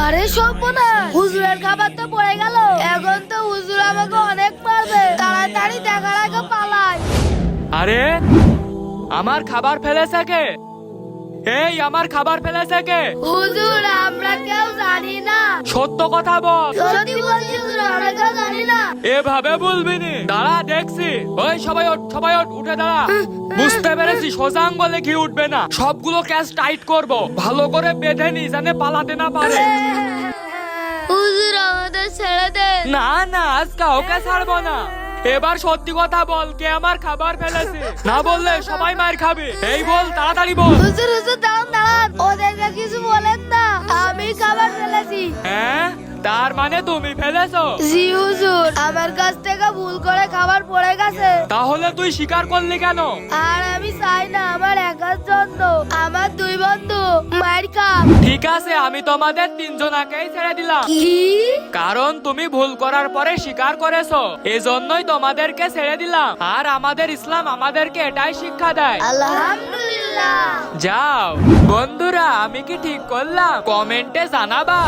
আরে সর্বনাশ, হুজুরের খাবার তো পড়ে গেল। এখন তো হুজুর আমাকে অনেক মারবে, তাড়াতাড়ি দেখার আগে পালাই। আরে আমার খাবার ফেলেছে কে? এই আমার খাবার ফেলেছে কে? হুজুর আমরা কেউ জানি না। সত্য কথা বল। সত্যি বলছি হুজুর, আমরা কেউ জানি না। এভাবে বলবি নি, দাঁড়া দেখছি। ওই সবাই ওঠ, সবাই ওঠ, উঠে দাঁড়া। বুঝতে পেরেছি সোজা আঙ্গুলে ঘি উঠবে না, সবগুলো ক্যাচ টাইট করব, ভালো করে বেঁধে নি জানে পালাতে না পারে। হুজুর আমাদের ছেড়ে দেন। না না, আজ কাউকে ছাড়বো না। এবার সত্যি কথা বল, কে আমার খাবার ফেলেছে? না বললে সবাই মার খাবে। এই বল, তাড়াতাড়ি বল। হুজুর হুজুর দাঁড়ান দাঁড়ান, ওদেরকে কিছু বলেন না, আমি খাবার ফেলেছি। হ্যাঁ, তার মানে তুমি ফেলেছো? জি হুজুর, আমার কাছ থেকে ভুল করে খাবার পড়ে গেছে। তাহলে তুই স্বীকার করলি কেন? আর আমি চাই না আমার একার জন্য আমার দুই বন্ধু মার খাক। ঠিক আছে, আমি তোমাদের তিনজনাকেই ছেড়ে দিলাম, কি? কারণ তুমি ভুল করার পরে স্বীকার করেছো, এজন্যই তোমাদেরকে ছেড়ে দিলাম। আর আমাদের ইসলাম আমাদেরকে এটাই শিক্ষা দেয়। আলহামদুলিল্লাহ। যাও বন্ধুরা, আমি কি ঠিক করলাম? কমেন্টে জানাবা।